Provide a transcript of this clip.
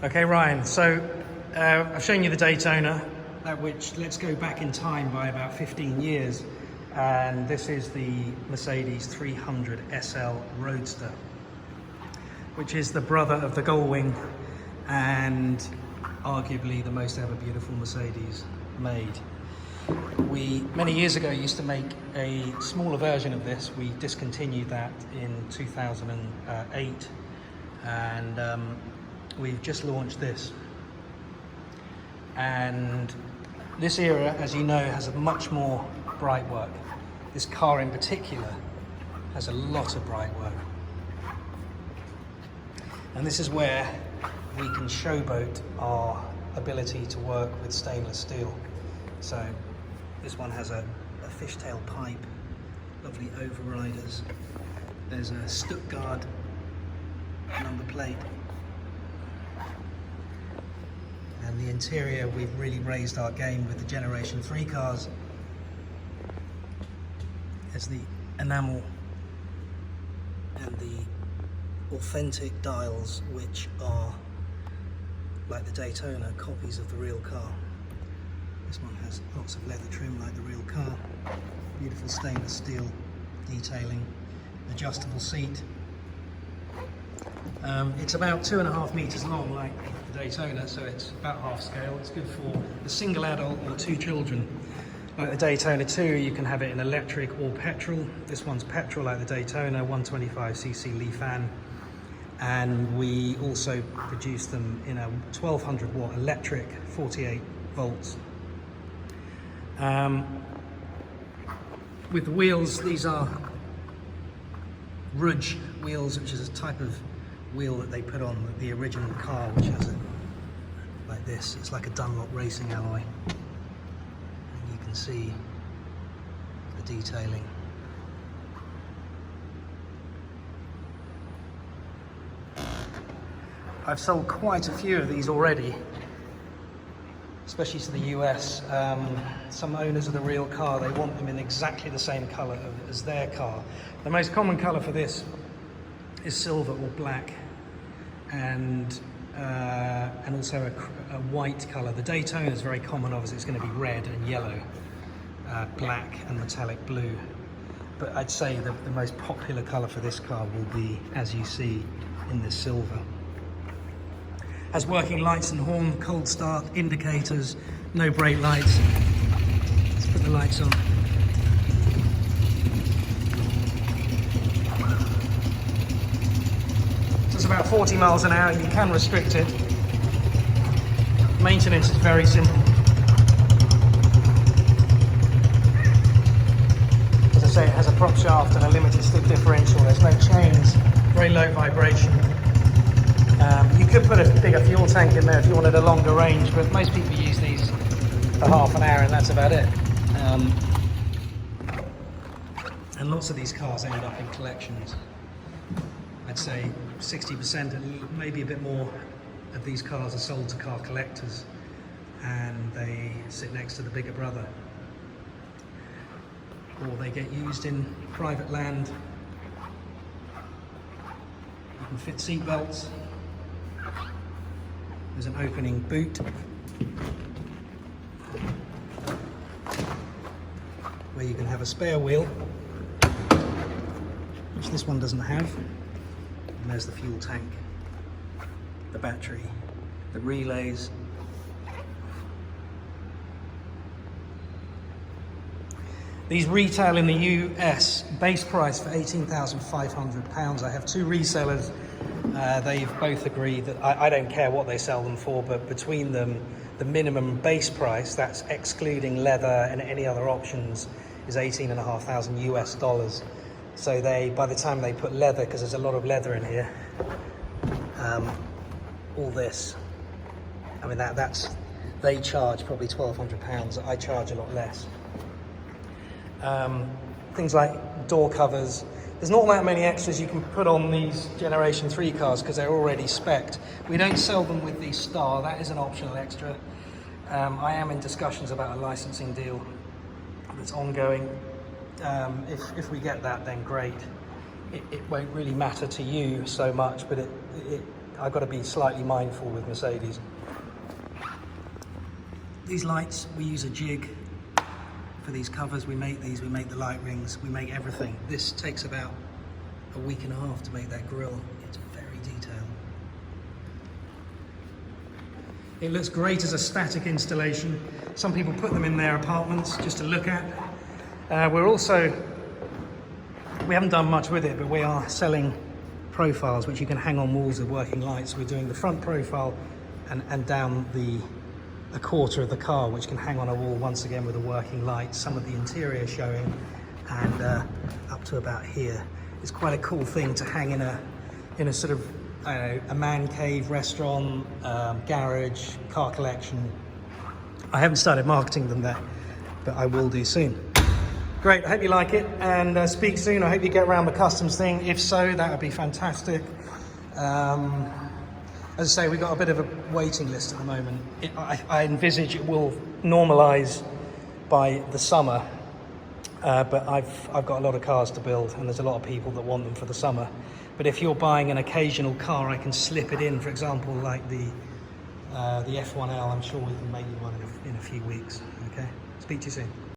Okay, Ryan, so I've shown you the Daytona, which let's go back in time by about 15 years. And this is the Mercedes 300 SL Roadster, which is the brother of the Gullwing and arguably the most ever beautiful Mercedes made. We, many years ago, used to make a smaller version of this. We discontinued that in 2008, and we've just launched this. And this era, as you know, has a much more bright work. This car in particular has a lot of bright work. And this is where we can showboat our ability to work with stainless steel. So this one has a fishtail pipe, lovely overriders. There's a Stuttgart number plate. And the interior, we've really raised our game with the Generation 3 cars. There's the enamel and the authentic dials, which are, like the Daytona, copies of the real car. This one has lots of leather trim like the real car. Beautiful stainless steel detailing. Adjustable seat. It's about 2.5 meters long like the Daytona, so it's about half scale. It's good for a single adult or 2 children. Like the Daytona 2, you can have it in electric or petrol. This one's petrol like the Daytona, 125cc Lee fan. And we also produce them in a 1200 watt electric, 48 volts. With the wheels, these are Rouge wheels, which is a type of wheel that they put on the original car, which has like this. It's like a Dunlop racing alloy. And you can see the detailing. I've sold quite a few of these already, especially to the US. Some owners of the real car, they want them in exactly the same color as their car. The most common color for this is silver or black, and also a white color. The Daytona is very common, obviously it's going to be red and yellow, black and metallic blue. But I'd say the most popular color for this car will be, as you see, in this silver. Has working lights and horn, cold start, indicators, no brake lights. Let's put the lights on. So it's about 40 miles an hour. You can restrict it. Maintenance is very simple. As I say, it has a prop shaft and a limited slip differential. There's no chains, very low vibration. You could put a bigger fuel tank in there if you wanted a longer range, but most people use these for half an hour and that's about it. And lots of these cars end up in collections. I'd say 60% and maybe a bit more of these cars are sold to car collectors, and they sit next to the bigger brother. Or they get used in private land. You can fit seat belts. There's an opening boot where you can have a spare wheel, which this one doesn't have. And there's the fuel tank, the battery, the relays. These retail in the US, base price for £18,500. I have 2 resellers. They've both agreed that I don't care what they sell them for, but between them, the minimum base price, that's excluding leather and any other options, is $18,500 US. So they, by the time they put leather, because there's a lot of leather in here, all this, I mean they charge probably £1,200. I charge a lot less. Things like door covers. There's not that many extras you can put on these Generation 3 cars because they're already spec'd. We don't sell them with the Star, that is an optional extra. I am in discussions about a licensing deal that's ongoing. If we get that, then great. It won't really matter to you so much, but I've got to be slightly mindful with Mercedes. These lights, we use a jig for these covers. We make these, we make the light rings, we make everything. This takes about a week and a half to make that grille. It's very detailed. It looks great as a static installation. Some people put them in their apartments just to look at. We haven't done much with it, but we are selling profiles which you can hang on walls of working lights. We're doing the front profile and down a quarter of the car, which can hang on a wall once again with a working light. Some of the interior showing, and up to about here. It's quite a cool thing to hang in a sort of, I don't know, a man cave, restaurant, garage, car collection. I haven't started marketing them there, but I will do soon. Great, I hope you like it, and speak soon. I hope you get around the customs thing. If so, that would be fantastic. As I say, we've got a bit of a waiting list at the moment. I envisage it will normalise by the summer, but I've got a lot of cars to build, and there's a lot of people that want them for the summer. But if you're buying an occasional car, I can slip it in. For example, like the F1L, I'm sure we can make you one in a few weeks. Okay, speak to you soon.